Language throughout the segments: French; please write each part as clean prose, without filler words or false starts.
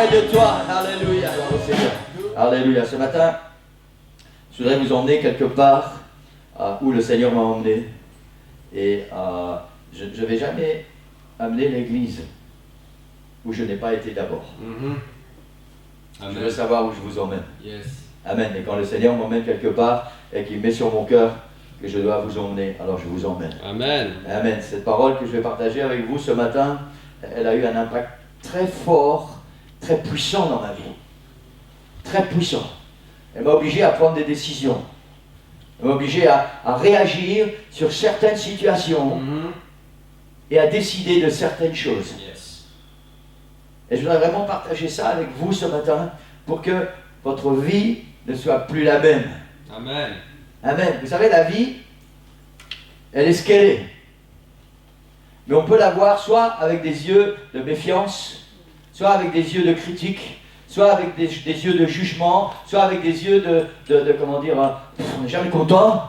près de toi. Alléluia. Gloire au Seigneur. Alléluia. Ce matin, je voudrais vous emmener quelque part où le Seigneur m'a emmené. Et je ne vais jamais amener l'église où je n'ai pas été d'abord. Je veux savoir où je vous emmène. Yes. Amen. Et quand le Seigneur m'emmène quelque part et qu'il met sur mon cœur que je dois vous emmener, alors je vous emmène. Amen. Amen. Cette parole que je vais partager avec vous ce matin, elle a eu un impact très fort, très puissant dans ma vie. Très puissant. Elle m'a obligé à prendre des décisions. Elle m'a obligé à réagir sur certaines situations et à décider de certaines choses. Yes. Et je voudrais vraiment partager ça avec vous ce matin pour que votre vie ne soit plus la même. Amen. Amen. Vous savez, la vie, elle est ce qu'elle est. Mais on peut la voir soit avec des yeux de méfiance, soit avec des yeux de critique, soit avec des yeux de jugement, soit avec des yeux de comment dire, on n'est jamais content.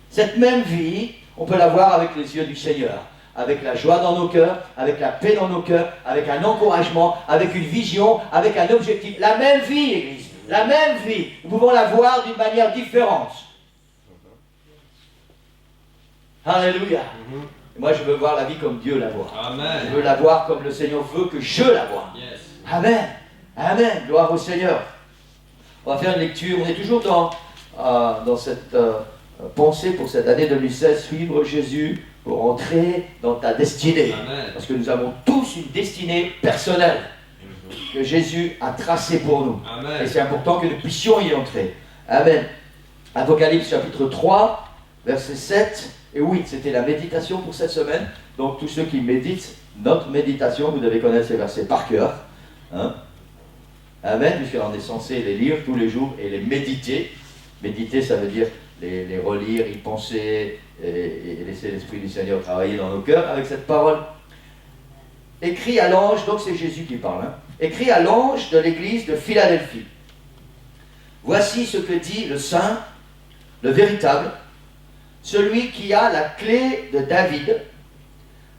Cette même vie, on peut la voir avec les yeux du Seigneur, avec la joie dans nos cœurs, avec la paix dans nos cœurs, avec un encouragement, avec une vision, avec un objectif. La même vie, Église, la même vie. Nous pouvons la voir d'une manière différente. Alléluia. Et moi, je veux voir la vie comme Dieu la voit. Amen. Je veux la voir comme le Seigneur veut que je la voie. Yes. Amen. Amen. Gloire au Seigneur. On va faire une lecture. On est toujours dans cette pensée pour cette année 2016. Suivre Jésus pour entrer dans ta destinée. Amen. Parce que nous avons tous une destinée personnelle que Jésus a tracée pour nous. Amen. Et c'est important que nous puissions y entrer. Amen. Apocalypse chapitre 3, versets 7 et 8. C'était la méditation pour cette semaine. Donc tous ceux qui méditent, notre méditation, vous devez connaître ces versets par cœur. Hein? Amen, puisqu'on est censé les lire tous les jours et les méditer. Méditer, ça veut dire les relire, y penser et laisser l'Esprit du Seigneur travailler dans nos cœurs avec cette parole. Écrit à l'ange, donc c'est Jésus qui parle, hein? Écrit à l'ange de l'église de Philadelphie. Voici ce que dit le Saint, le véritable, celui qui a la clé de David,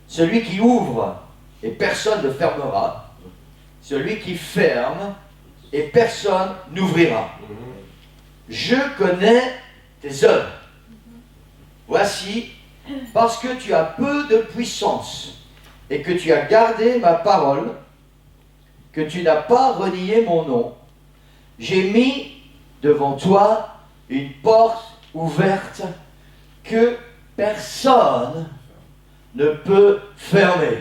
celui qui ouvre et personne ne fermera, celui qui ferme et personne n'ouvrira. Je connais tes œuvres. Voici, parce que tu as peu de puissance et que tu as gardé ma parole, que tu n'as pas renié mon nom, j'ai mis devant toi une porte ouverte que personne ne peut fermer.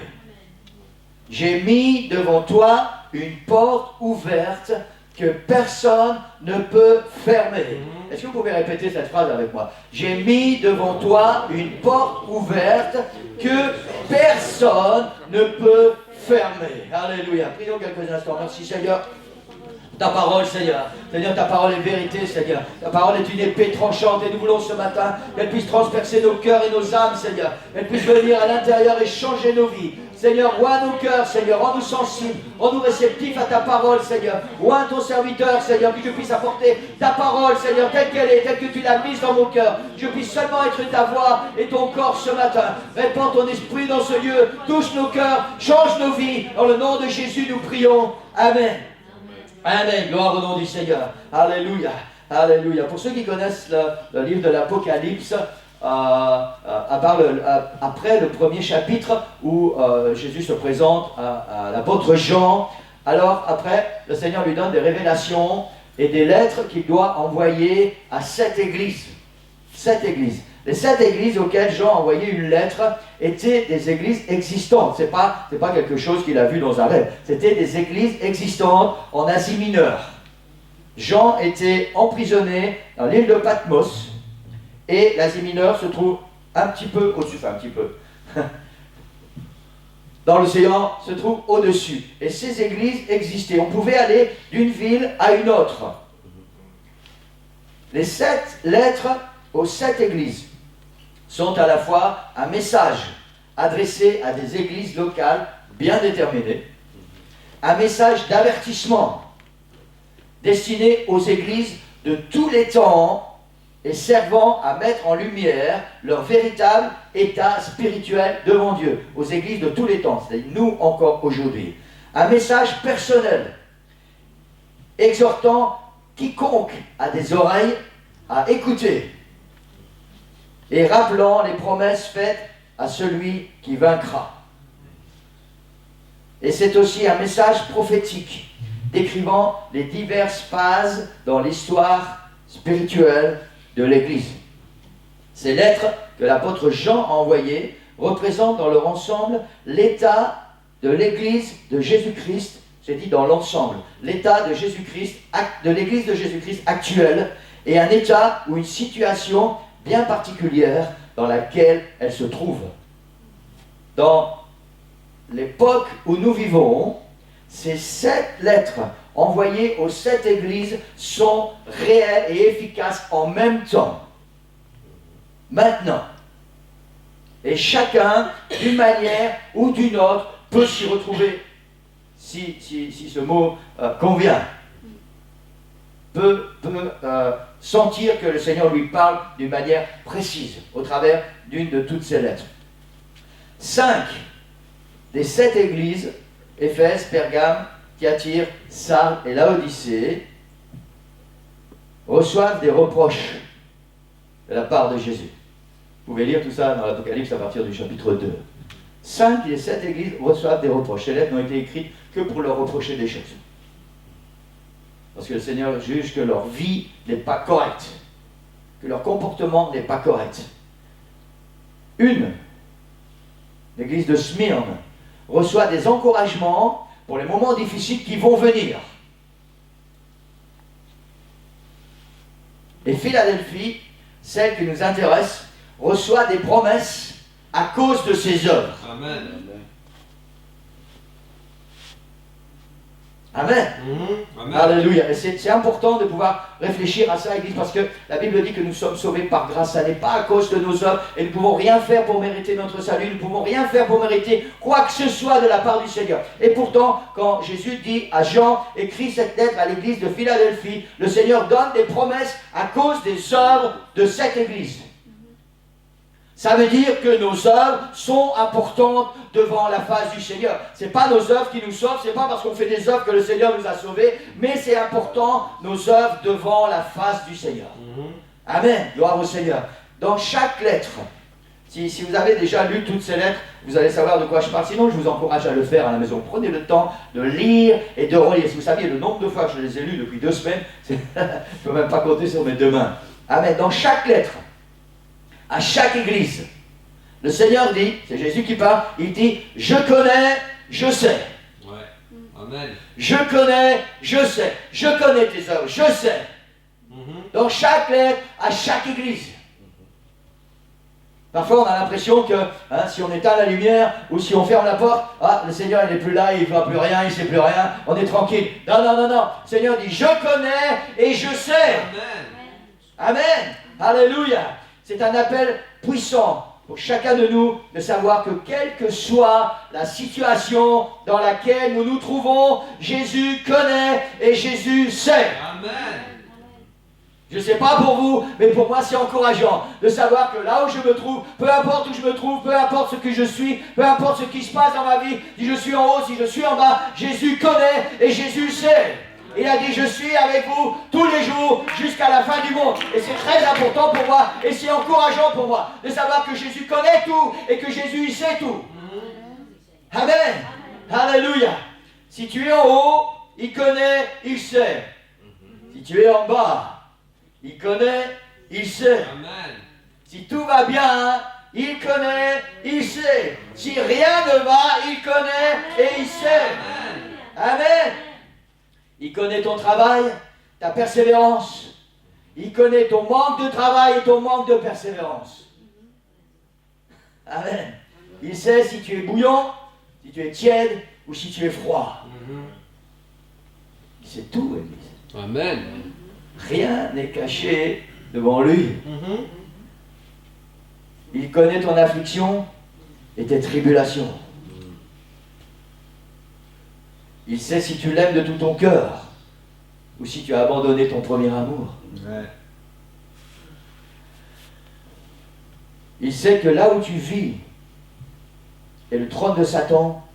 J'ai mis devant toi une porte ouverte que personne ne peut fermer. Est-ce que vous pouvez répéter cette phrase avec moi? J'ai mis devant toi une porte ouverte que personne ne peut fermer. Alléluia. Prions quelques instants. Merci Seigneur. Ta parole, Seigneur. Seigneur, ta parole est vérité, Seigneur. Ta parole est une épée tranchante et nous voulons ce matin qu'elle puisse transpercer nos cœurs et nos âmes, Seigneur. Qu'elle puisse venir à l'intérieur et changer nos vies. Seigneur, oins nos cœurs, Seigneur. Rends-nous sensibles, rends-nous réceptifs à ta parole, Seigneur. Oins ton serviteur, Seigneur, que je puisse apporter ta parole, Seigneur, telle qu'elle est, telle que tu l'as mise dans mon cœur. Je puisse seulement être ta voix et ton corps ce matin. Répands ton esprit dans ce lieu. Touche nos cœurs, change nos vies. Dans le nom de Jésus, nous prions. Amen. Amen, gloire au nom du Seigneur. Alléluia, alléluia. Pour ceux qui connaissent le livre de l'Apocalypse, après le premier chapitre où Jésus se présente à l'apôtre Jean, alors après, le Seigneur lui donne des révélations et des lettres qu'il doit envoyer à 7 églises. 7 églises. Les 7 églises auxquelles Jean a envoyé une lettre étaient des églises existantes. C'est pas quelque chose qu'il a vu dans un rêve. C'était des églises existantes en Asie mineure. Jean était emprisonné dans l'île de Patmos et l'Asie mineure se trouve un petit peu au-dessus, enfin un petit peu. Dans l'océan se trouve au-dessus. Et ces églises existaient. On pouvait aller d'une ville à une autre. Les 7 lettres aux 7 églises sont à la fois un message adressé à des églises locales bien déterminées, un message d'avertissement destiné aux églises de tous les temps et servant à mettre en lumière leur véritable état spirituel devant Dieu, aux églises de tous les temps, c'est-à-dire nous encore aujourd'hui. un message personnel, exhortant quiconque a des oreilles à écouter et rappelant les promesses faites à celui qui vaincra. Et c'est aussi un message prophétique décrivant les diverses phases dans l'histoire spirituelle de l'Église. Ces lettres que l'apôtre Jean a envoyées représentent dans leur ensemble l'état de l'Église de Jésus-Christ, j'ai dit dans l'ensemble, l'état de Jésus-Christ, de l'Église de Jésus-Christ actuelle, et un état ou une situation bien particulière dans laquelle elle se trouve. Dans l'époque où nous vivons, ces 7 lettres envoyées aux 7 églises sont réelles et efficaces en même temps. Maintenant. Et chacun, d'une manière ou d'une autre, peut s'y retrouver, si ce mot convient. Peut sentir que le Seigneur lui parle d'une manière précise, au travers d'une de toutes ces lettres. 5 des 7 églises, Éphèse, Pergame, Thyatire, Sardes et Laodicée, reçoivent des reproches de la part de Jésus. Vous pouvez lire tout ça dans l'Apocalypse à partir du chapitre 2. 5 des 7 églises reçoivent des reproches. Ces lettres n'ont été écrites que pour leur reprocher des choses. Parce que le Seigneur juge que leur vie n'est pas correcte, que leur comportement n'est pas correct. L'église de Smyrne, reçoit des encouragements pour les moments difficiles qui vont venir. Et Philadelphie, celle qui nous intéresse, reçoit des promesses à cause de ses œuvres. Amen. Amen. Amen. Alléluia. Et c'est important de pouvoir réfléchir à ça, Église, parce que la Bible dit que nous sommes sauvés par grâce. Ça n'est pas à cause de nos œuvres et nous ne pouvons rien faire pour mériter notre salut. Nous ne pouvons rien faire pour mériter quoi que ce soit de la part du Seigneur. Et pourtant, quand Jésus dit à Jean, écrit cette lettre à l'église de Philadelphie, le Seigneur donne des promesses à cause des œuvres de cette église. Ça veut dire que nos œuvres sont importantes devant la face du Seigneur. Ce n'est pas nos œuvres qui nous sauvent, ce n'est pas parce qu'on fait des œuvres que le Seigneur nous a sauvés, mais c'est important, nos œuvres devant la face du Seigneur. Amen, gloire au Seigneur. Dans chaque lettre, si vous avez déjà lu toutes ces lettres, vous allez savoir de quoi je parle. Sinon, je vous encourage à le faire à la maison. Prenez le temps de lire et de relire. Si vous saviez le nombre de fois que je les ai lus depuis 2 semaines, je ne peux même pas compter sur mes 2 mains. Amen, dans chaque lettre, à chaque église, le Seigneur dit, c'est Jésus qui parle, il dit, je connais, je sais. Ouais. Amen. Je connais, je sais. Je connais tes œuvres, je sais. Dans chaque lettre, à chaque église. Parfois, on a l'impression que si on éteint la lumière ou si on ferme la porte, le Seigneur il n'est plus là, il ne voit plus rien, il ne sait plus rien, on est tranquille. Non, non, non, non. Le Seigneur dit, je connais et je sais. Amen. Amen. Alléluia. C'est un appel puissant pour chacun de nous de savoir que quelle que soit la situation dans laquelle nous nous trouvons, Jésus connaît et Jésus sait. Amen. Je ne sais pas pour vous, mais pour moi c'est encourageant de savoir que là où je me trouve, peu importe où je me trouve, peu importe ce que je suis, peu importe ce qui se passe dans ma vie, si je suis en haut, si je suis en bas, Jésus connaît et Jésus sait. Il a dit, je suis avec vous tous les jours jusqu'à la fin du monde. Et c'est très important pour moi et c'est encourageant pour moi de savoir que Jésus connaît tout et que Jésus sait tout. Amen. Alléluia. Si tu es en haut, il connaît, il sait. Si tu es en bas, il connaît, il sait. Amen. Si tout va bien, il connaît, il sait. Si rien ne va, il connaît et il sait. Amen. Il connaît ton travail, ta persévérance. Il connaît ton manque de travail et ton manque de persévérance. Amen. Il sait si tu es bouillant, si tu es tiède ou si tu es froid. Il sait tout, Église. Amen. Rien n'est caché devant lui. Il connaît ton affliction et tes tribulations. Il sait si tu l'aimes de tout ton cœur ou si tu as abandonné ton premier amour. Ouais. Il sait que là où tu vis est le trône de Satan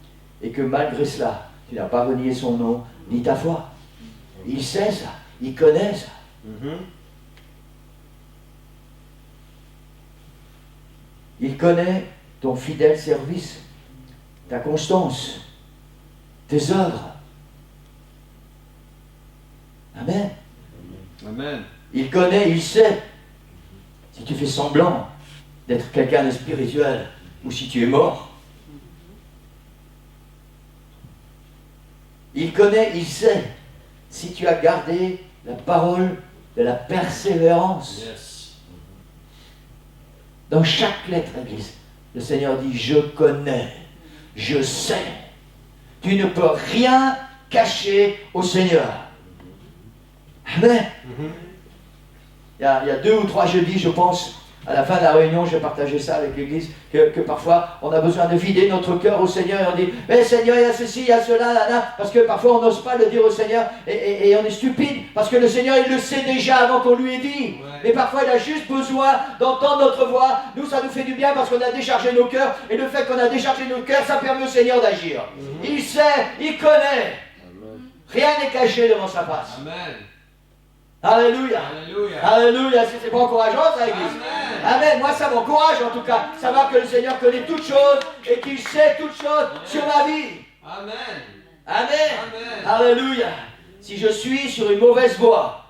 et que malgré cela, Tu n'as pas renié son nom, ni ta foi. Il sait ça, il connaît ça. Il connaît ton fidèle service, ta constance, tes œuvres. Amen. Amen. Il connaît, il sait si tu fais semblant d'être quelqu'un de spirituel ou si tu es mort. Il connaît, il sait si tu as gardé la parole de la persévérance. Yes. Dans chaque lettre, Église, le Seigneur dit, je connais, je sais. Tu ne peux rien cacher au Seigneur. Amen. Il y a 2 ou 3 jeudis, je pense, à la fin de la réunion, je partageais ça avec l'Église, que parfois on a besoin de vider notre cœur au Seigneur et on dit, mais Seigneur, il y a ceci, il y a cela, là, là, parce que parfois on n'ose pas le dire au Seigneur et on est stupide, parce que le Seigneur, il le sait déjà avant qu'on lui ait dit. Ouais. Mais parfois, il a juste besoin d'entendre notre voix. Nous, ça nous fait du bien parce qu'on a déchargé nos cœurs, et le fait qu'on a déchargé nos cœurs, ça permet au Seigneur d'agir. Il sait, il connaît. Rien n'est caché devant sa face. Amen. Alléluia. Alléluia. Alléluia. Est-ce que c'est pas encourageant, ça, Église? Amen. Moi, ça m'encourage, en tout cas. Savoir que le Seigneur connaît toutes choses et qu'il sait toutes choses sur ma vie. Amen. Amen. Alléluia. Si je suis sur une mauvaise voie,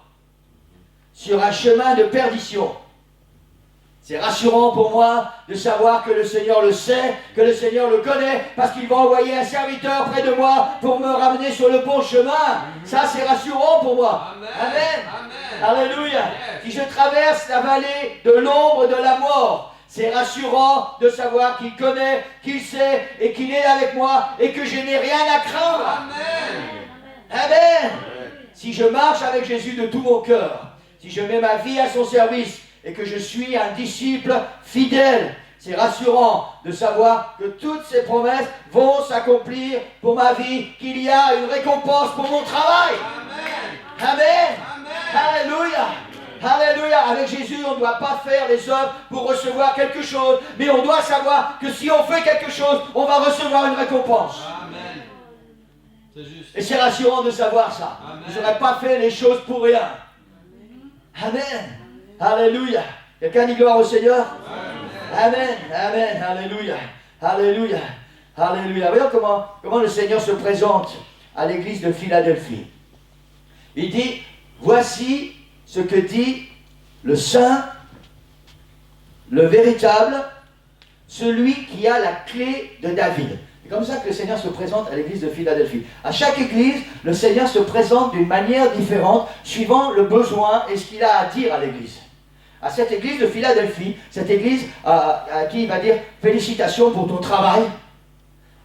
sur un chemin de perdition, c'est rassurant pour moi de savoir que le Seigneur le sait, que le Seigneur le connaît, parce qu'il va envoyer un serviteur près de moi pour me ramener sur le bon chemin. Ça, c'est rassurant pour moi. Amen. Alléluia. Yes. Si je traverse la vallée de l'ombre de la mort, c'est rassurant de savoir qu'il connaît, qu'il sait et qu'il est avec moi et que je n'ai rien à craindre. Amen. Si je marche avec Jésus de tout mon cœur, si je mets ma vie à son service et que je suis un disciple fidèle, c'est rassurant de savoir que toutes ces promesses vont s'accomplir pour ma vie, qu'il y a une récompense pour mon travail. Amen. Alléluia. Alléluia. Avec Jésus, on ne doit pas faire les œuvres pour recevoir quelque chose, mais on doit savoir que si on fait quelque chose, on va recevoir une récompense. Amen. C'est juste. Et c'est rassurant de savoir ça. Amen. Je n'aurais pas fait les choses pour rien. Amen. Alléluia. Quelqu'un dit gloire au Seigneur? Amen. Amen. Alléluia. Alléluia. Alléluia. Voyons comment le Seigneur se présente à l'église de Philadelphie. Il dit, voici ce que dit le Saint, le véritable, celui qui a la clé de David. C'est comme ça que le Seigneur se présente à l'église de Philadelphie. À chaque église, le Seigneur se présente d'une manière différente, suivant le besoin et ce qu'il a à dire à l'église. À cette église de Philadelphie, cette église à qui il va dire félicitations pour ton travail.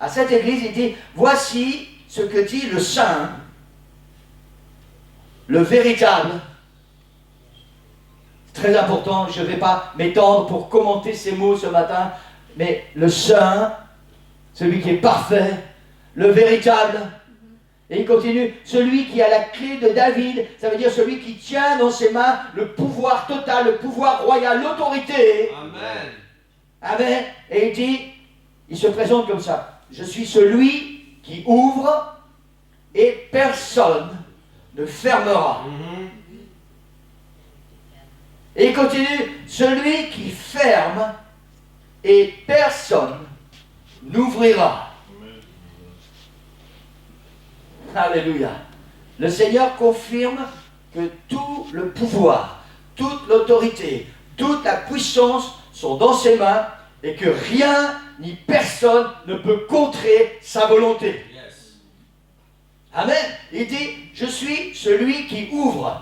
À cette église, il dit, voici ce que dit le Saint, le véritable. Très important, je ne vais pas m'étendre pour commenter ces mots ce matin, mais le Saint, celui qui est parfait, le véritable. Et il continue, celui qui a la clé de David, ça veut dire celui qui tient dans ses mains le pouvoir total, le pouvoir royal, l'autorité. Amen. Amen. Et il dit, il se présente comme ça, je suis celui qui ouvre et personne ne fermera. Et il continue, celui qui ferme et personne n'ouvrira. Alléluia. Le Seigneur confirme que tout le pouvoir, toute l'autorité, toute la puissance sont dans ses mains et que rien ni personne ne peut contrer sa volonté. Yes. Amen. Il dit, je suis celui qui ouvre.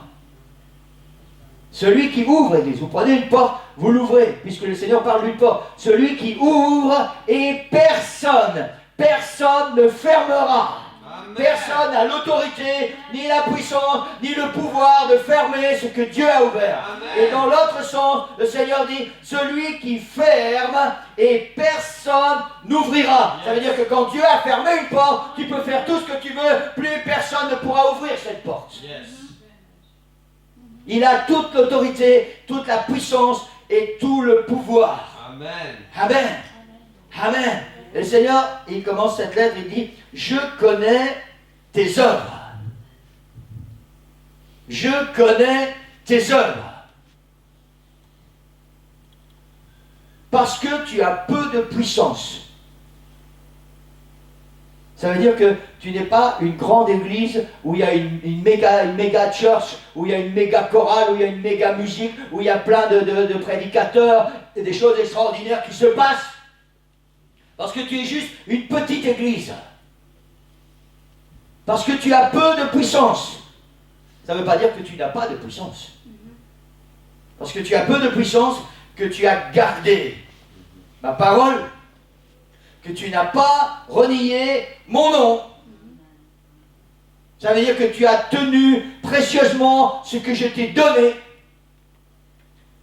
Celui qui ouvre, Église. Vous prenez une porte, vous l'ouvrez, puisque le Seigneur parle d'une porte. Celui qui ouvre et personne ne fermera. Amen. Personne n'a l'autorité, ni la puissance, ni le pouvoir de fermer ce que Dieu a ouvert. Amen. Et dans l'autre sens, le Seigneur dit, celui qui ferme et personne n'ouvrira. Ça veut dire que quand Dieu a fermé une porte, tu peux faire tout ce que tu veux, plus personne ne pourra ouvrir cette porte. Yes. Il a toute l'autorité, toute la puissance et tout le pouvoir. Amen. Amen. Amen. Et le Seigneur, il commence cette lettre, il dit, je connais tes œuvres. Je connais tes œuvres. Parce que tu as peu de puissance. Ça veut dire que tu n'es pas une grande église où il y a une méga church, où il y a une méga chorale, où il y a une méga musique, où il y a plein de prédicateurs et des choses extraordinaires qui se passent. Parce que tu es juste une petite église. Parce que tu as peu de puissance. Ça ne veut pas dire que tu n'as pas de puissance. Parce que tu as peu de puissance, que tu as gardé ma parole, que tu n'as pas renié mon nom. Ça veut dire que tu as tenu précieusement ce que je t'ai donné.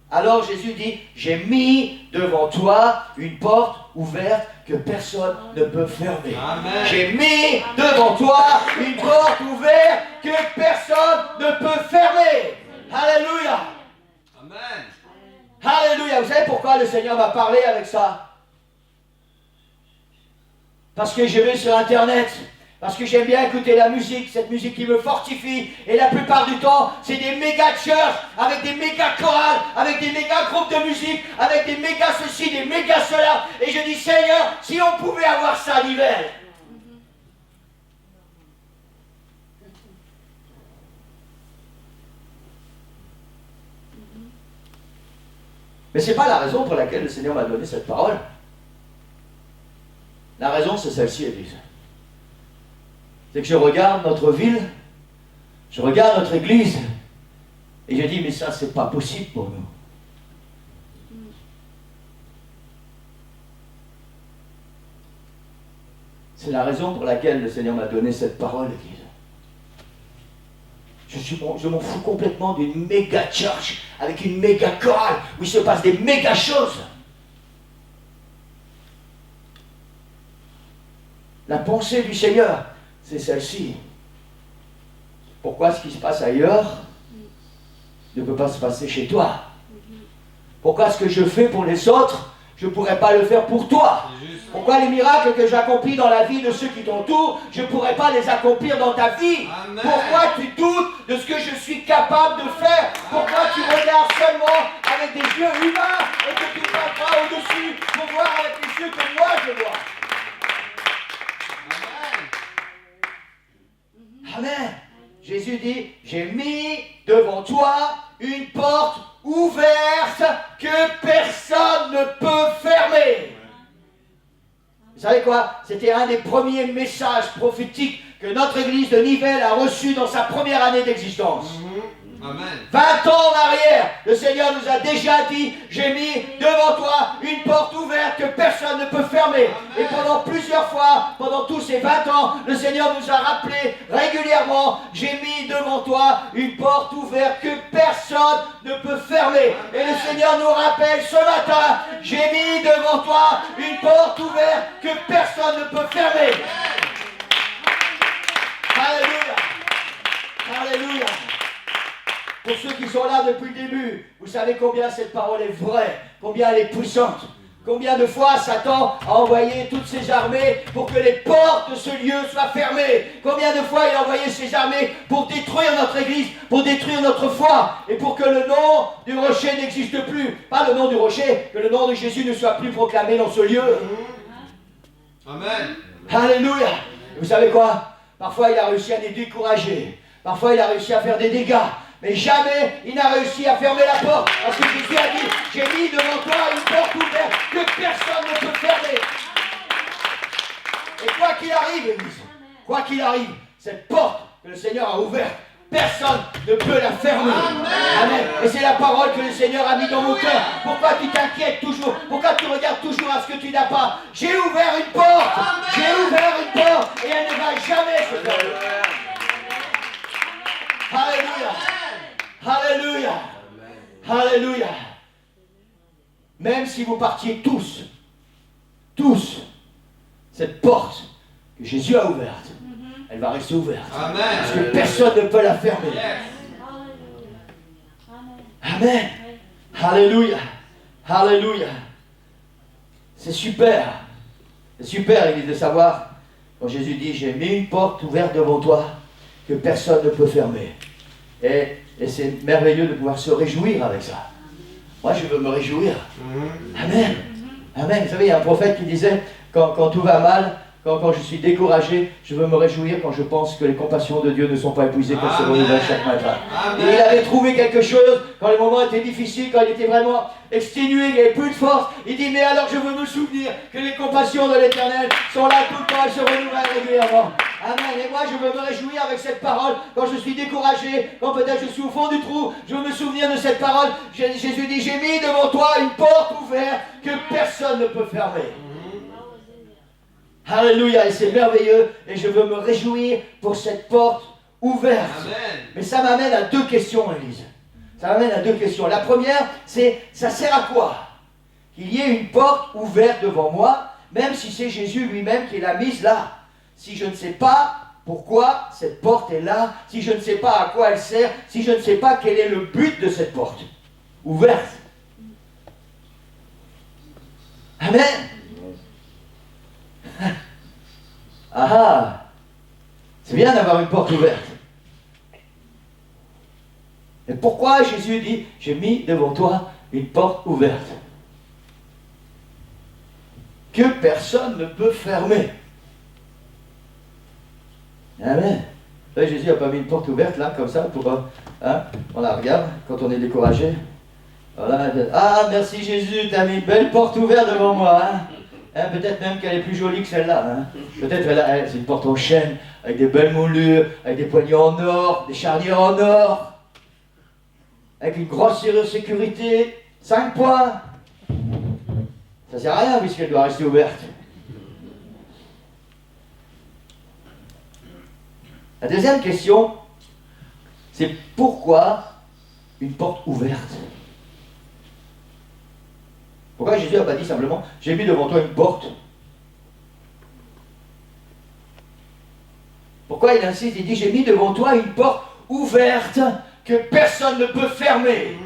Alors Jésus dit, j'ai mis devant toi une porte ouverte que personne ne peut fermer. Amen. J'ai mis devant toi une porte ouverte que personne ne peut fermer. Alléluia. Amen. Alléluia. Vous savez pourquoi le Seigneur m'a parlé avec ça? Parce que je vais sur Internet, parce que j'aime bien écouter la musique, cette musique qui me fortifie, et la plupart du temps, c'est des méga churches, avec des méga chorales, avec des méga groupes de musique, avec des méga ceci, des méga cela, et je dis, Seigneur, si on pouvait avoir ça l'hiver. Mais ce n'est pas la raison pour laquelle le Seigneur m'a donné cette parole. La raison, c'est celle-ci, Église. C'est que je regarde notre ville, je regarde notre Église, et je dis, mais ça, c'est pas possible pour nous. C'est la raison pour laquelle le Seigneur m'a donné cette parole, Église. Je m'en fous complètement d'une méga church, avec une méga chorale, où il se passe des méga choses. La pensée du Seigneur, c'est celle-ci. Pourquoi ce qui se passe ailleurs ne peut pas se passer chez toi? Pourquoi ce que je fais pour les autres, je ne pourrais pas le faire pour toi? Pourquoi les miracles que j'accomplis dans la vie de ceux qui t'entourent, je ne pourrais pas les accomplir dans ta vie? Amen. Pourquoi tu doutes de ce que je suis capable de faire? Pourquoi tu regardes seulement avec des yeux humains et que tu ne passes pas au-dessus pour voir avec les yeux que moi je vois? Amen. Jésus dit, j'ai mis devant toi une porte ouverte que personne ne peut fermer. Vous savez quoi? C'était un des premiers messages prophétiques que notre église de Nivelles a reçu dans sa première année d'existence. Amen. 20 ans en arrière, le Seigneur nous a déjà dit, j'ai mis devant toi une porte ouverte que personne ne peut fermer. Amen. Et pendant plusieurs fois, pendant tous ces 20 ans, le Seigneur nous a rappelé régulièrement, j'ai mis devant toi une porte ouverte que personne ne peut fermer. Amen. Et le Seigneur nous rappelle ce matin, j'ai mis devant toi une porte ouverte que personne ne peut fermer. Alléluia. Alléluia. Pour ceux qui sont là depuis le début, vous savez combien cette parole est vraie, combien elle est puissante. Combien de fois Satan a envoyé toutes ses armées pour que les portes de ce lieu soient fermées? Combien de fois il a envoyé ses armées pour détruire notre église, pour détruire notre foi, et pour que le nom du rocher n'existe plus? Pas le nom du rocher, que le nom de Jésus ne soit plus proclamé dans ce lieu. Amen. Alléluia. Et vous savez quoi? Parfois il a réussi à les décourager. Parfois il a réussi à faire des dégâts. Mais jamais il n'a réussi à fermer la porte. Parce que Jésus a dit, j'ai mis devant toi une porte ouverte que personne ne peut fermer. Et quoi qu'il arrive, Église, quoi qu'il arrive, cette porte que le Seigneur a ouverte, personne ne peut la fermer. Amen. Et c'est la parole que le Seigneur a mis dans mon cœur. Pourquoi tu t'inquiètes toujours? Pourquoi tu regardes toujours à ce que tu n'as pas? J'ai ouvert une porte. J'ai ouvert une porte et elle ne va jamais se fermer. Alléluia. Alléluia. Alléluia. Même si vous partiez tous, cette porte que Jésus a ouverte, elle va rester ouverte. Amen. Parce que personne ne peut la fermer. Amen. Alléluia. Alléluia. C'est super. C'est super, Église, de savoir, quand Jésus dit, j'ai mis une porte ouverte devant toi, que personne ne peut fermer. Et c'est merveilleux de pouvoir se réjouir avec ça. Moi, je veux me réjouir. Amen. Amen. Vous savez, il y a un prophète qui disait, quand tout va mal, quand je suis découragé, je veux me réjouir quand je pense que les compassions de Dieu ne sont pas épuisées, qu'elles se renouvellent chaque matin. Et il avait trouvé quelque chose quand les moments étaient difficiles, quand il était vraiment exténué, il n'avait plus de force. Il dit, mais alors je veux me souvenir que les compassions de l'Éternel sont là tout le temps, elles se renouvellent régulièrement. Amen. Et moi, je veux me réjouir avec cette parole quand je suis découragé, quand peut-être je suis au fond du trou. Je veux me souvenir de cette parole. Jésus dit, j'ai mis devant toi une porte ouverte que personne ne peut fermer. Alléluia, et c'est merveilleux, et je veux me réjouir pour cette porte ouverte. Amen. Mais ça m'amène à deux questions, Élise. Ça m'amène à deux questions. La première, c'est, ça sert à quoi qu'il y ait une porte ouverte devant moi, même si c'est Jésus lui-même qui l'a mise là. Si je ne sais pas pourquoi cette porte est là, si je ne sais pas à quoi elle sert, si je ne sais pas quel est le but de cette porte ouverte. Amen. Ah, c'est bien d'avoir une porte ouverte. Et pourquoi Jésus dit, j'ai mis devant toi une porte ouverte que personne ne peut fermer. Amen. Là, Jésus n'a pas mis une porte ouverte là, comme ça, pour... on la regarde quand on est découragé. Voilà. Ah, merci Jésus, tu as mis une belle porte ouverte devant moi. Peut-être même qu'elle est plus jolie que celle-là. Peut-être c'est une porte en chêne, avec des belles moulures, avec des poignées en or, des charnières en or, avec une grosse serrure de sécurité, 5 points. Ça sert à rien puisqu'elle doit rester ouverte. La deuxième question, c'est pourquoi une porte ouverte? Pourquoi Jésus n'a pas dit simplement, j'ai mis devant toi une porte? Pourquoi il insiste, il dit, j'ai mis devant toi une porte ouverte que personne ne peut fermer.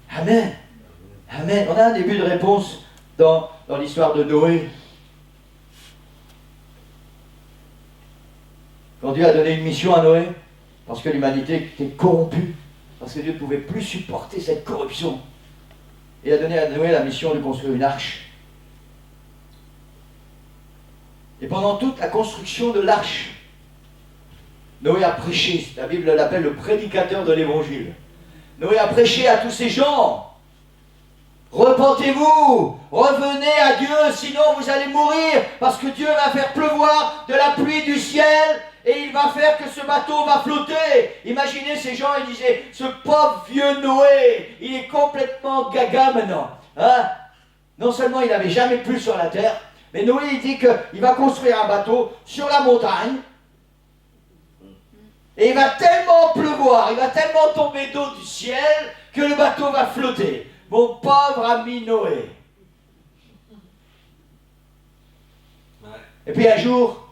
Amen. Amen. On a un début de réponse dans l'histoire de Noé. Quand Dieu a donné une mission à Noé, parce que l'humanité était corrompue, parce que Dieu ne pouvait plus supporter cette corruption, il a donné à Noé la mission de construire une arche. Et pendant toute la construction de l'arche, Noé a prêché, la Bible l'appelle le prédicateur de l'évangile. Noé a prêché à tous ces gens. Repentez-vous, revenez à Dieu, sinon vous allez mourir, parce que Dieu va faire pleuvoir de la pluie du ciel, et il va faire que ce bateau va flotter. Imaginez ces gens, ils disaient, ce pauvre vieux Noé, il est complètement gaga maintenant. Non seulement il n'avait jamais plu sur la terre, mais Noé il dit qu'il va construire un bateau sur la montagne, et il va tellement pleuvoir, il va tellement tomber d'eau du ciel, que le bateau va flotter. Mon pauvre ami Noé. Et puis un jour,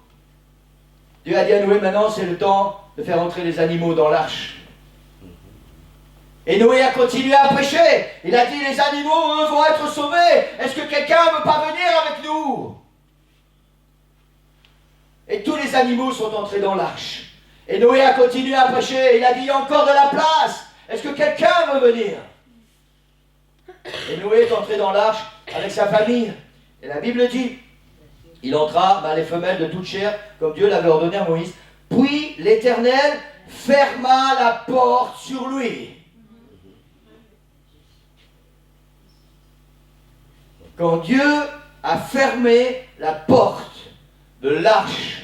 Dieu a dit à Noé, maintenant c'est le temps de faire entrer les animaux dans l'arche. Et Noé a continué à prêcher. Il a dit, les animaux, eux, vont être sauvés. Est-ce que quelqu'un ne veut pas venir avec nous? Et tous les animaux sont entrés dans l'arche. Et Noé a continué à prêcher. Il a dit, il y a encore de la place. Est-ce que quelqu'un veut venir? Et Noé est entré dans l'arche avec sa famille. Et la Bible dit, il entra, les femelles de toute chair, comme Dieu l'avait ordonné à Moïse. Puis l'Éternel ferma la porte sur lui. Quand Dieu a fermé la porte de l'arche,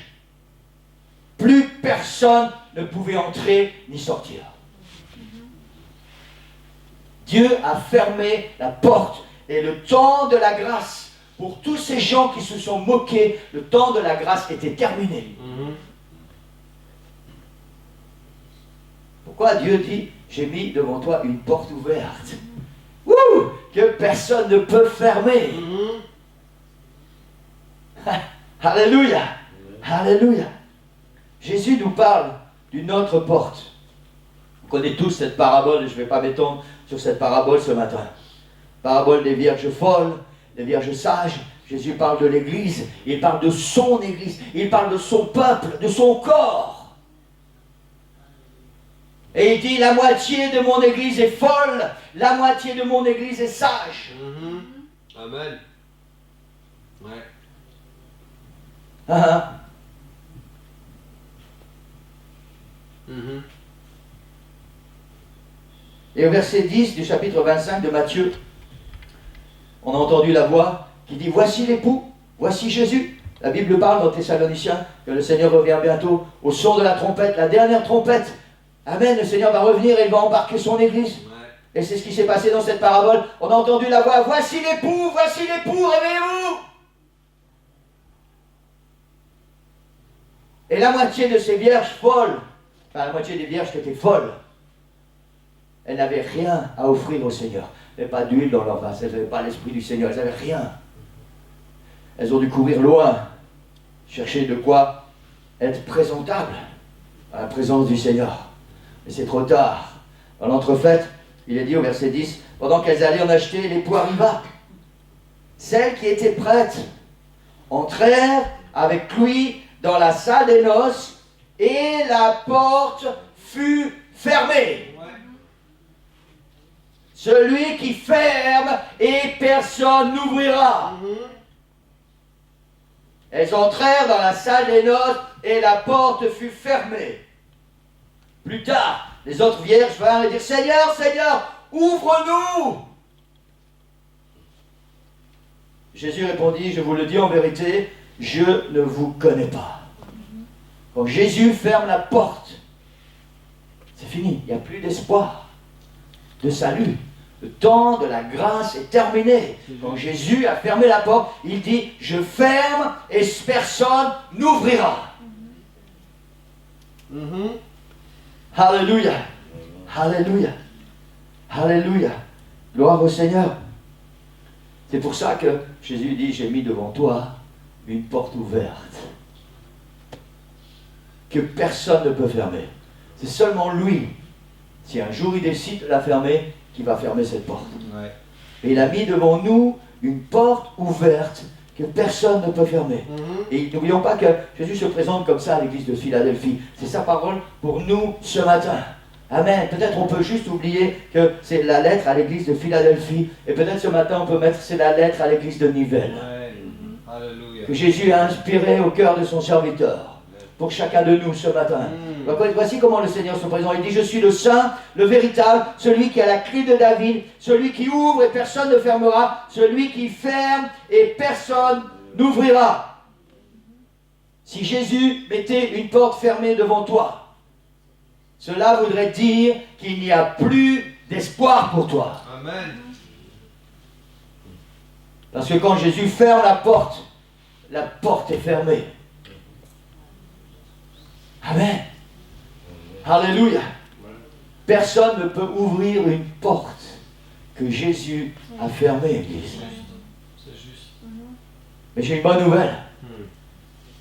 plus personne ne pouvait entrer ni sortir. Dieu a fermé la porte et le temps de la grâce, pour tous ces gens qui se sont moqués, le temps de la grâce était terminé. Pourquoi Dieu dit, j'ai mis devant toi une porte ouverte que personne ne peut fermer. Alléluia. Alléluia. Jésus nous parle d'une autre porte. Vous connaissez tous cette parabole, et je ne vais pas m'étendre sur cette parabole ce matin. Parabole des vierges folles, des vierges sages. Jésus parle de l'Église, il parle de son Église, il parle de son peuple, de son corps. Et il dit, la moitié de mon Église est folle, la moitié de mon Église est sage. Amen. Ouais. Ah, Et au verset 10 du chapitre 25 de Matthieu, on a entendu la voix qui dit, voici l'époux, voici Jésus. La Bible parle dans Thessaloniciens que le Seigneur revient bientôt au son de la trompette, la dernière trompette. Amen, le Seigneur va revenir et il va embarquer son Église. Ouais. Et c'est ce qui s'est passé dans cette parabole. On a entendu la voix, voici l'époux, réveillez-vous. Et la moitié de ces vierges folles, enfin la moitié des vierges qui étaient folles, elles n'avaient rien à offrir au Seigneur. Elles n'avaient pas d'huile dans leur vase, elles n'avaient pas l'Esprit du Seigneur, elles n'avaient rien. Elles ont dû courir loin, chercher de quoi être présentables à la présence du Seigneur. Et c'est trop tard. Dans l'entrefaite, il est dit au verset 10, pendant qu'elles allaient en acheter, l'époux arriva. Celles qui étaient prêtes entrèrent avec lui dans la salle des noces et la porte fut fermée. Celui qui ferme et personne n'ouvrira. Elles entrèrent dans la salle des noces et la porte fut fermée. Plus tard, les autres vierges vinrent et dirent, Seigneur, Seigneur, ouvre-nous. Jésus répondit, je vous le dis en vérité, je ne vous connais pas. Quand Jésus ferme la porte, c'est fini, il n'y a plus d'espoir, de salut. Le temps de la grâce est terminé. Quand Jésus a fermé la porte, il dit, je ferme et personne n'ouvrira. Alléluia. Alléluia. Alléluia. Gloire au Seigneur. C'est pour ça que Jésus dit, j'ai mis devant toi une porte ouverte que personne ne peut fermer. C'est seulement lui, si un jour il décide de la fermer, qui va fermer cette porte. Ouais. Et il a mis devant nous une porte ouverte que personne ne peut fermer. Et n'oublions pas que Jésus se présente comme ça à l'église de Philadelphie. C'est sa parole pour nous ce matin. Amen. Peut-être on peut juste oublier que c'est la lettre à l'église de Philadelphie. Et peut-être ce matin on peut mettre c'est la lettre à l'église de Nivelles. Ouais. Que Jésus a inspiré au cœur de son serviteur. Pour chacun de nous ce matin. Voici comment le Seigneur se présente. Il dit, je suis le Saint, le véritable, celui qui a la clé de David, celui qui ouvre et personne ne fermera, celui qui ferme et personne n'ouvrira. Si Jésus mettait une porte fermée devant toi, cela voudrait dire qu'il n'y a plus d'espoir pour toi. Amen. Parce que quand Jésus ferme la porte est fermée. Amen. Alléluia. Personne ne peut ouvrir une porte que Jésus a fermée, Église. C'est juste. Mais j'ai une bonne nouvelle.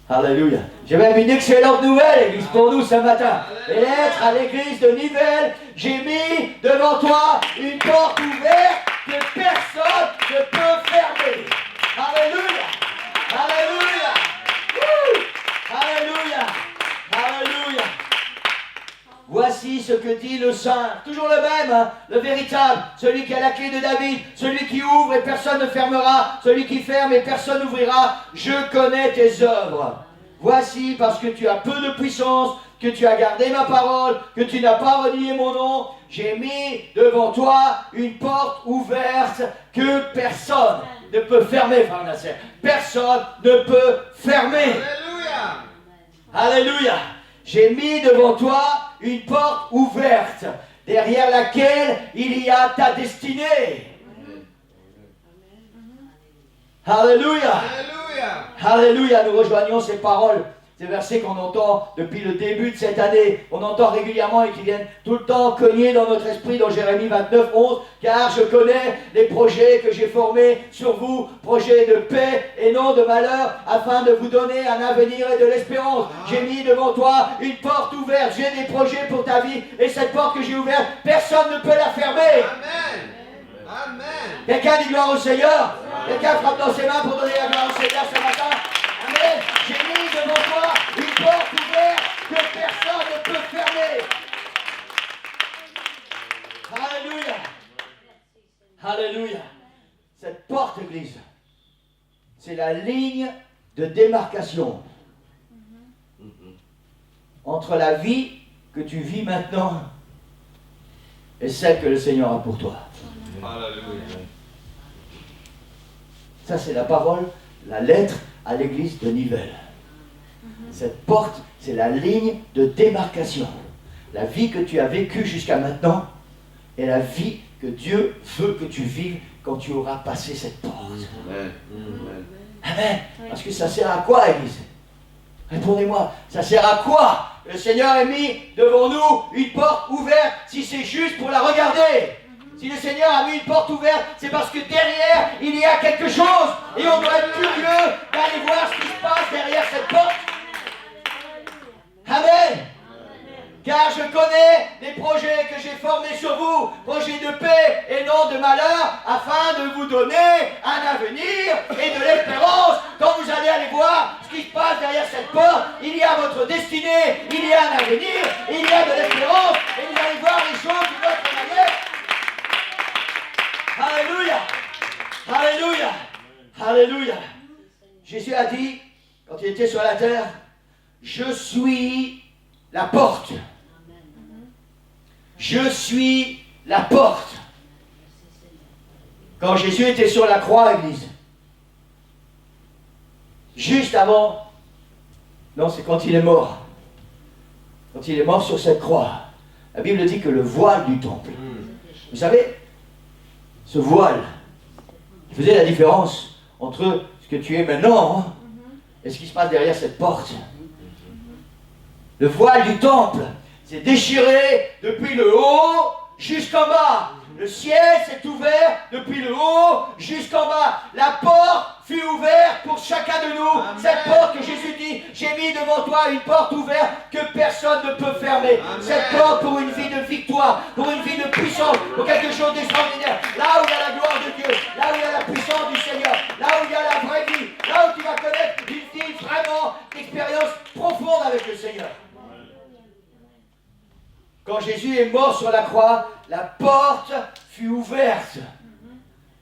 Alléluia. J'ai même une excellente nouvelle, Église, pour nous ce matin. Et être à l'église de Nivelles, j'ai mis devant toi une porte ouverte que personne ne peut fermer. Alléluia. Alléluia. Alléluia. Alléluia. Voici ce que dit le Saint, toujours le même, hein, le véritable, celui qui a la clé de David, celui qui ouvre et personne ne fermera, celui qui ferme et personne n'ouvrira. Je connais tes œuvres. Voici parce que tu as peu de puissance, que tu as gardé ma parole, que tu n'as pas renié mon nom, j'ai mis devant toi une porte ouverte que personne ne peut fermer, frère Nasser. Personne ne peut fermer. Alléluia. Alléluia. J'ai mis devant toi une porte ouverte, derrière laquelle il y a ta destinée. Alléluia. Alléluia. Alléluia. Nous rejoignons ces paroles, ces versets qu'on entend depuis le début de cette année. On entend régulièrement et qui viennent tout le temps cogner dans notre esprit dans Jérémie 29, 11. Car je connais les projets que j'ai formés sur vous, projets de paix et non de malheur, afin de vous donner un avenir et de l'espérance. J'ai mis devant toi une porte ouverte. J'ai des projets pour ta vie et cette porte que j'ai ouverte, personne ne peut la fermer. Amen. Amen. Quelqu'un dit gloire au Seigneur. Quelqu'un frappe dans ses mains pour donner la gloire au Seigneur ce matin. Amen. J'ai mis devant toi une porte ouverte que personne ne peut fermer. Alléluia. Alléluia. Cette porte, Église, c'est la ligne de démarcation entre la vie que tu vis maintenant et celle que le Seigneur a pour toi. Alléluia. Ça, c'est la parole, la lettre à l'église de Nivelles. Cette porte, c'est la ligne de démarcation. La vie que tu as vécue jusqu'à maintenant et la vie que Dieu veut que tu vives quand tu auras passé cette porte. Amen. Amen. Parce que ça sert à quoi, Église? Répondez-moi, ça sert à quoi? Le Seigneur a mis devant nous une porte ouverte si c'est juste pour la regarder. Si le Seigneur a mis une porte ouverte, c'est parce que derrière, il y a quelque chose. Et on doit être curieux d'aller voir ce qui se passe derrière cette porte. Amen. Car je connais les projets que j'ai formés sur vous, projets de paix et non de malheur, afin de vous donner un avenir et de l'espérance. Quand vous allez aller voir ce qui se passe derrière cette porte, il y a votre destinée, il y a un avenir, il y a de l'espérance, et vous allez voir les choses d'une autre manière. Alléluia. Alléluia. Alléluia. Jésus a dit, quand il était sur la terre, je suis la porte. Je suis la porte. Quand Jésus était sur la croix, Église, juste avant, non, c'est quand il est mort. Quand il est mort sur cette croix, la Bible dit que le voile du temple, vous savez, ce voile, il faisait la différence entre ce que tu es maintenant et ce qui se passe derrière cette porte. Le voile du temple s'est déchiré depuis le haut jusqu'en bas. Le ciel s'est ouvert depuis le haut jusqu'en bas. La porte fut ouverte pour chacun de nous. Amen. Cette porte que Jésus dit, j'ai mis devant toi une porte ouverte que personne ne peut fermer. Amen. Cette porte pour une vie de victoire, pour une vie de puissance, pour quelque chose d'extraordinaire. Là où il y a la gloire de Dieu, là où il y a la puissance du Seigneur, là où il y a la vraie vie, là où tu vas connaître une vie vraiment d'expérience profonde avec le Seigneur. Quand Jésus est mort sur la croix, la porte fut ouverte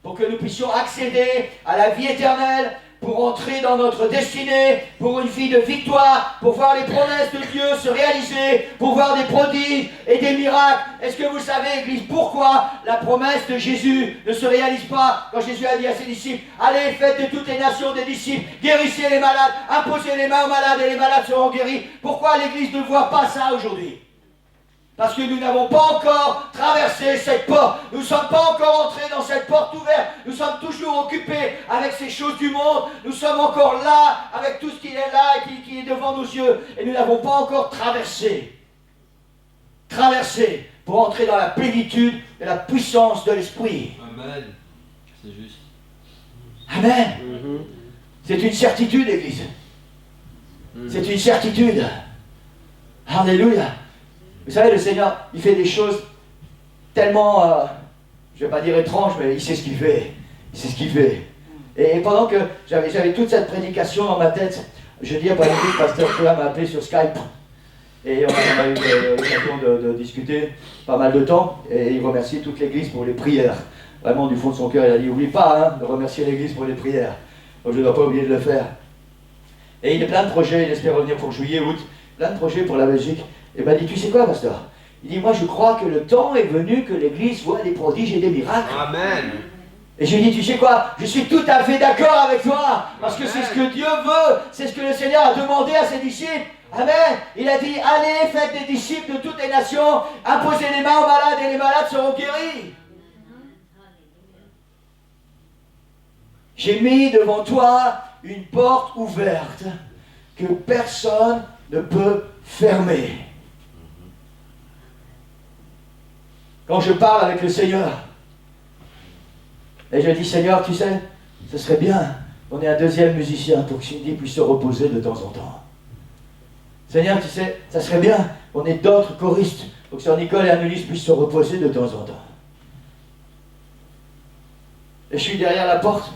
pour que nous puissions accéder à la vie éternelle, pour entrer dans notre destinée, pour une vie de victoire, pour voir les promesses de Dieu se réaliser, pour voir des prodiges et des miracles. Est-ce que vous savez, Église, pourquoi la promesse de Jésus ne se réalise pas quand Jésus a dit à ses disciples, allez, faites de toutes les nations des disciples, guérissez les malades, imposez les mains aux malades et les malades seront guéris. Pourquoi l'Église ne voit pas ça aujourd'hui? Parce que nous n'avons pas encore traversé cette porte. Nous ne sommes pas encore entrés dans cette porte ouverte. Nous sommes toujours occupés avec ces choses du monde. Nous sommes encore là avec tout ce qui est là et qui est devant nos yeux. Et nous n'avons pas encore traversé. Traversé pour entrer dans la plénitude et la puissance de l'Esprit. Amen. C'est juste. Amen. C'est une certitude, Église. C'est une certitude. Alléluia. Vous savez, le Seigneur, il fait des choses tellement, je ne vais pas dire étranges, mais il sait ce qu'il fait. Il sait ce qu'il fait. Et pendant que j'avais toute cette prédication dans ma tête, jeudi après-midi, le pasteur Foula m'a appelé sur Skype. Et on a eu l'occasion de discuter pas mal de temps. Et il remercie toute l'Église pour les prières. Vraiment, du fond de son cœur, il a dit, n'oublie pas de remercier l'Église pour les prières. Donc je ne dois pas oublier de le faire. Et il a plein de projets, il espère revenir pour juillet, août. Plein de projets pour la Belgique. Et m'a dit, tu sais quoi, pasteur? Il dit, moi je crois que le temps est venu que l'Église voit des prodiges et des miracles. Amen. Et je lui ai dit, tu sais quoi, je suis tout à fait d'accord avec toi, parce que c'est ce que Dieu veut, c'est ce que le Seigneur a demandé à ses disciples. Amen. Il a dit, allez, faites des disciples de toutes les nations, imposez les mains aux malades et les malades seront guéris. J'ai mis devant toi une porte ouverte que personne ne peut fermer. Quand je parle avec le Seigneur, et je dis, Seigneur, tu sais, ce serait bien qu'on ait un deuxième musicien pour que Cindy puisse se reposer de temps en temps. Seigneur, tu sais, ça serait bien qu'on ait d'autres choristes pour que Sœur Nicole et Annelise puissent se reposer de temps en temps. Et je suis derrière la porte.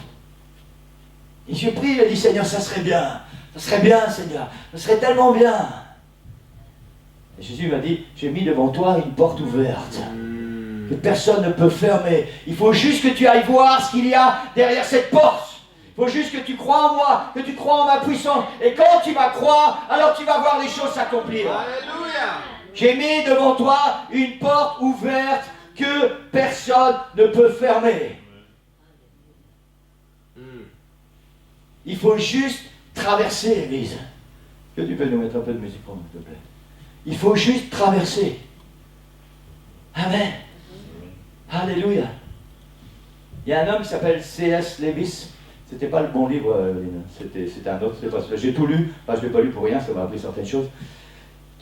Et je prie, je dis, Seigneur, ça serait bien, Seigneur, ça serait tellement bien. Et Jésus m'a dit, j'ai mis devant toi une porte ouverte, que personne ne peut fermer. Il faut juste que tu ailles voir ce qu'il y a derrière cette porte. Il faut juste que tu crois en moi, que tu crois en ma puissance. Et quand tu vas croire, alors tu vas voir les choses s'accomplir. Alléluia. J'ai mis devant toi une porte ouverte que personne ne peut fermer. Il faut juste traverser l'église. Que tu peux nous mettre un peu de musique pour nous, s'il te plaît. Il faut juste traverser. Amen. Alléluia. Il y a un homme qui s'appelle C.S. Lewis. C'était pas le bon livre, c'était un autre. J'ai tout lu, enfin, je ne l'ai pas lu pour rien, ça m'a appris certaines choses.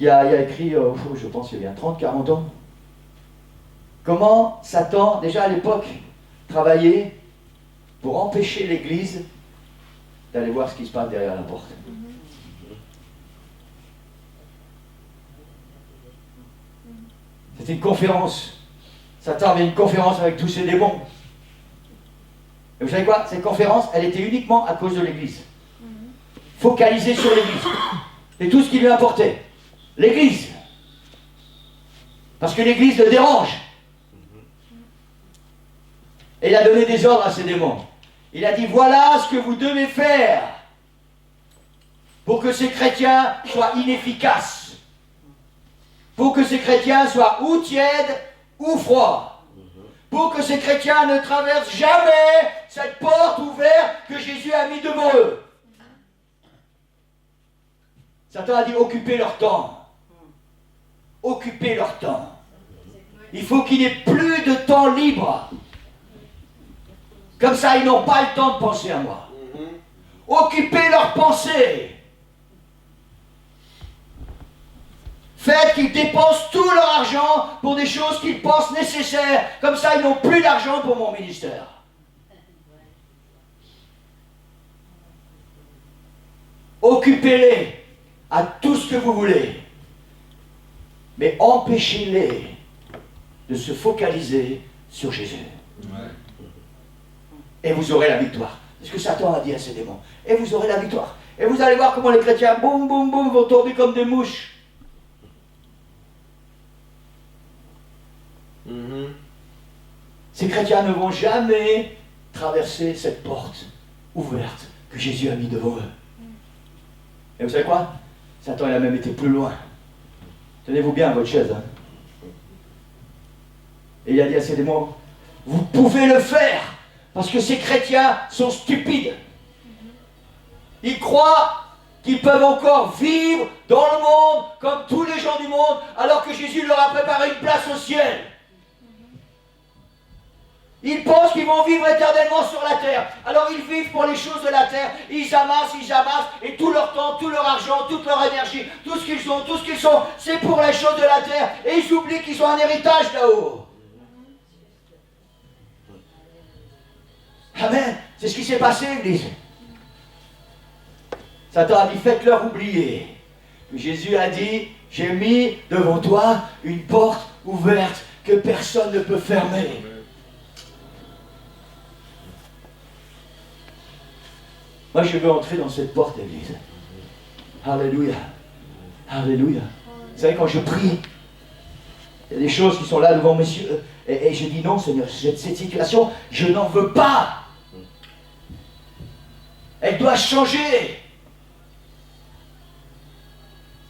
Il a écrit, je pense il y a 30-40 ans, comment Satan, déjà à l'époque, travaillait pour empêcher l'Église d'aller voir ce qui se passe derrière la porte. C'était une conférence. Satan avait une conférence avec tous ses démons. Et vous savez quoi? Cette conférence, elle était uniquement à cause de l'Église. Focalisée sur l'Église. C'est tout ce qui lui importait. L'Église. Parce que l'Église le dérange. Et il a donné des ordres à ses démons. Il a dit, voilà ce que vous devez faire pour que ces chrétiens soient inefficaces. Pour que ces chrétiens soient ou tièdes ou froids. Pour que ces chrétiens ne traversent jamais cette porte ouverte que Jésus a mis devant eux. Satan a dit, occupez leur temps. Occupez leur temps. Il faut qu'il n'y ait plus de temps libre. Comme ça, ils n'ont pas le temps de penser à moi. Occupez leurs pensées. Faites qu'ils dépensent tout leur argent pour des choses qu'ils pensent nécessaires. Comme ça, ils n'ont plus d'argent pour mon ministère. Occupez-les à tout ce que vous voulez. Mais empêchez-les de se focaliser sur Jésus. Ouais. Et vous aurez la victoire. C'est ce que Satan a dit à ses démons. Et vous aurez la victoire. Et vous allez voir comment les chrétiens, boum, boum, boum, vont tomber comme des mouches. Ces chrétiens ne vont jamais traverser cette porte ouverte que Jésus a mis devant eux. Et vous savez quoi? Satan il a même été plus loin. Tenez-vous bien à votre chaise. Hein. Et il a dit à ses démons, vous pouvez le faire, parce que ces chrétiens sont stupides. Ils croient qu'ils peuvent encore vivre dans le monde comme tous les gens du monde, alors que Jésus leur a préparé une place au ciel. Ils pensent qu'ils vont vivre éternellement sur la terre. Alors ils vivent pour les choses de la terre. Ils amassent, et tout leur temps, tout leur argent, toute leur énergie, tout ce qu'ils ont, tout ce qu'ils sont, c'est pour les choses de la terre. Et ils oublient qu'ils ont un héritage là-haut. Amen. C'est ce qui s'est passé, Église. Satan a dit, faites-leur oublier. Jésus a dit, j'ai mis devant toi une porte ouverte que personne ne peut fermer. Moi, je veux entrer dans cette porte, Église. Alléluia. Alléluia. Vous savez, quand je prie, il y a des choses qui sont là devant mes yeux. Et je dis non, Seigneur, cette situation, je n'en veux pas. Elle doit changer.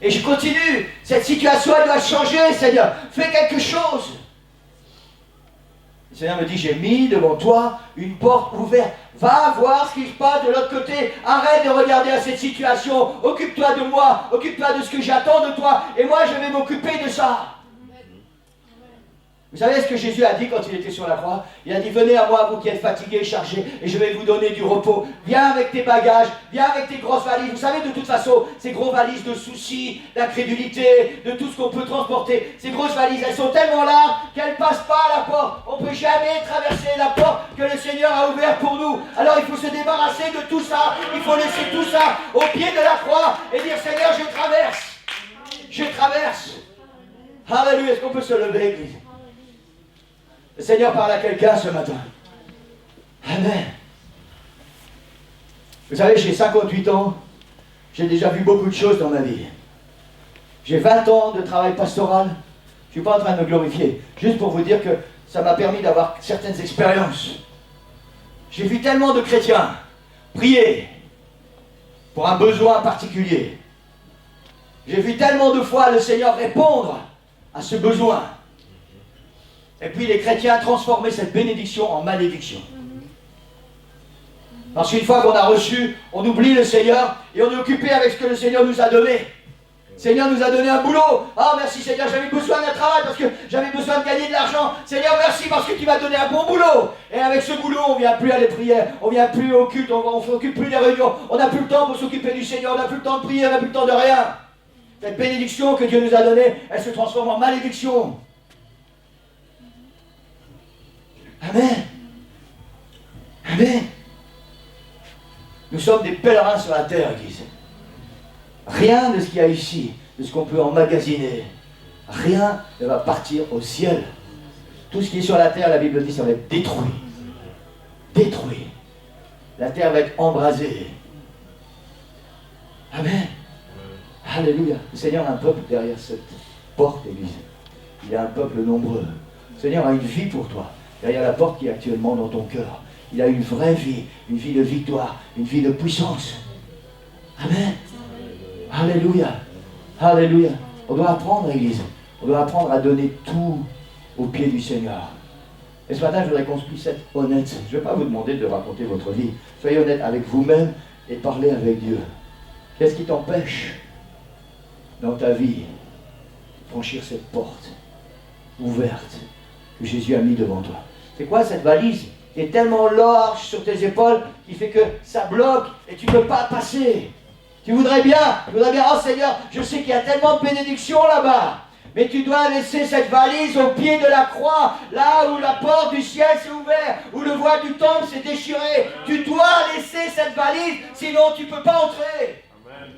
Et je continue. Cette situation, elle doit changer, Seigneur. Fais quelque chose. Le Seigneur me dit, j'ai mis devant toi une porte ouverte. Va voir ce qui se passe de l'autre côté. Arrête de regarder à cette situation. Occupe-toi de moi. Occupe-toi de ce que j'attends de toi. Et moi, je vais m'occuper de ça. Vous savez ce que Jésus a dit quand il était sur la croix? Il a dit, venez à moi, vous qui êtes fatigués et chargés, et je vais vous donner du repos. Viens avec tes bagages, viens avec tes grosses valises. Vous savez, de toute façon, ces grosses valises de soucis, d'incrédulité, de tout ce qu'on peut transporter, ces grosses valises, elles sont tellement larges qu'elles ne passent pas à la porte. On ne peut jamais traverser la porte que le Seigneur a ouverte pour nous. Alors il faut se débarrasser de tout ça. Il faut laisser tout ça au pied de la croix et dire, Seigneur, je traverse. Je traverse. Alléluia. Est-ce qu'on peut se lever, Église? Le Seigneur parle à quelqu'un ce matin. Amen. Vous savez, j'ai 58 ans, j'ai déjà vu beaucoup de choses dans ma vie. J'ai 20 ans de travail pastoral, je ne suis pas en train de me glorifier, juste pour vous dire que ça m'a permis d'avoir certaines expériences. J'ai vu tellement de chrétiens prier pour un besoin particulier. J'ai vu tellement de fois le Seigneur répondre à ce besoin. Et puis les chrétiens transformer cette bénédiction en malédiction. Parce qu'une fois qu'on a reçu, on oublie le Seigneur et on est occupé avec ce que le Seigneur nous a donné. Le Seigneur nous a donné un boulot. Ah, merci Seigneur, j'avais besoin d'un travail parce que j'avais besoin de gagner de l'argent. Seigneur, merci parce que tu m'as donné un bon boulot. Et avec ce boulot, on ne vient plus à les prières, on ne vient plus au culte, on ne s'occupe plus des réunions. On n'a plus le temps pour s'occuper du Seigneur, on n'a plus le temps de prier, on n'a plus le temps de rien. Cette bénédiction que Dieu nous a donnée, elle se transforme en malédiction. Amen. Amen. Nous sommes des pèlerins sur la terre, Église. Rien de ce qu'il y a ici, de ce qu'on peut emmagasiner, rien ne va partir au ciel. Tout ce qui est sur la terre, la Bible dit, ça va être détruit. Détruit. La terre va être embrasée. Amen. Alléluia. Le Seigneur a un peuple derrière cette porte, Église. Il a un peuple nombreux. Le Seigneur a une vie pour toi, derrière la porte qui est actuellement dans ton cœur. Il a une vraie vie, une vie de victoire, une vie de puissance. Amen. Alléluia. Alléluia. On doit apprendre, Église. On doit apprendre à donner tout au pied du Seigneur. Et ce matin, je voudrais qu'on puisse être honnête. Je ne vais pas vous demander de raconter votre vie. Soyez honnête avec vous-même et parlez avec Dieu. Qu'est-ce qui t'empêche dans ta vie de franchir cette porte ouverte que Jésus a mis devant toi? C'est quoi cette valise qui est tellement large sur tes épaules qui fait que ça bloque et tu ne peux pas passer? Tu voudrais bien, oh Seigneur, je sais qu'il y a tellement de bénédictions là-bas, mais tu dois laisser cette valise au pied de la croix, là où la porte du ciel s'est ouverte, où le voile du temple s'est déchiré. Tu dois laisser cette valise, sinon tu ne peux pas entrer. Amen.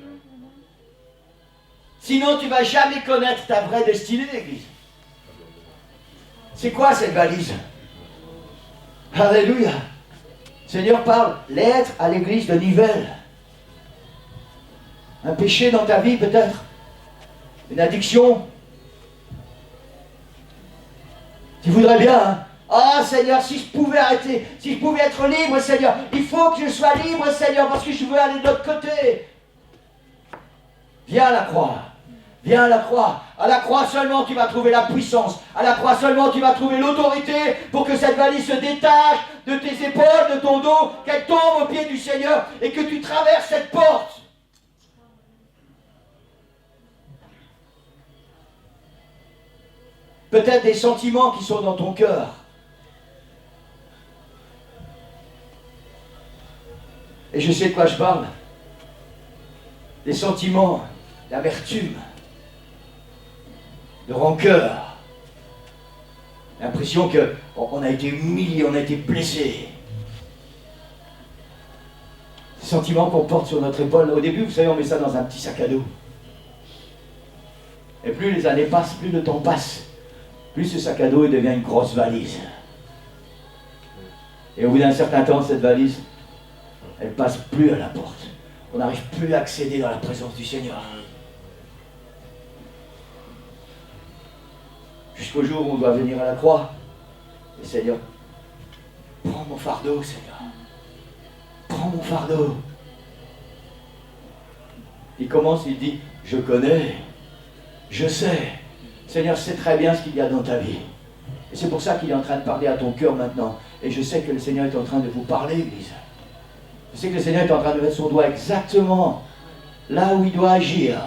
Sinon tu ne vas jamais connaître ta vraie destinée, l'Église. C'est quoi cette valise? Alléluia. Le Seigneur parle, lettre à l'église de Nivelles. Un péché dans ta vie peut-être, une addiction. Tu voudrais bien, hein? Ah Seigneur, si je pouvais arrêter, si je pouvais être libre, Seigneur, il faut que je sois libre, Seigneur, parce que je veux aller de l'autre côté. Viens à la croix. Viens à la croix. À la croix seulement tu vas trouver la puissance. À la croix seulement tu vas trouver l'autorité pour que cette valise se détache de tes épaules, de ton dos, qu'elle tombe au pied du Seigneur et que tu traverses cette porte. Peut-être des sentiments qui sont dans ton cœur. Et je sais de quoi je parle. Des sentiments d'amertume, de rancœur, l'impression qu'on a été humilié, on a été blessé. Ces sentiments qu'on porte sur notre épaule. Au début, vous savez, on met ça dans un petit sac à dos. Et plus les années passent, plus le temps passe, plus ce sac à dos devient une grosse valise. Et au bout d'un certain temps, cette valise, elle ne passe plus à la porte. On n'arrive plus à accéder dans la présence du Seigneur. Jusqu'au jour où on doit venir à la croix. Et Seigneur, prends mon fardeau, Seigneur. Prends mon fardeau. Il commence, il dit, je connais, je sais. Seigneur, sais très bien ce qu'il y a dans ta vie. Et c'est pour ça qu'il est en train de parler à ton cœur maintenant. Et je sais que le Seigneur est en train de vous parler, Église. Je sais que le Seigneur est en train de mettre son doigt exactement là où il doit agir.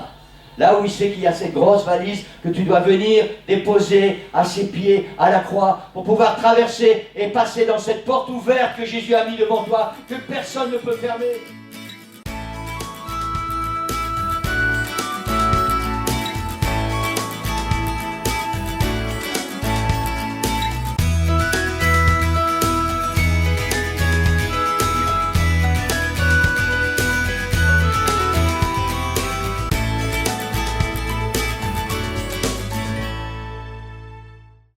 Là où il sait qu'il y a cette grosse valise que tu dois venir déposer à ses pieds, à la croix, pour pouvoir traverser et passer dans cette porte ouverte que Jésus a mis devant toi, que personne ne peut fermer.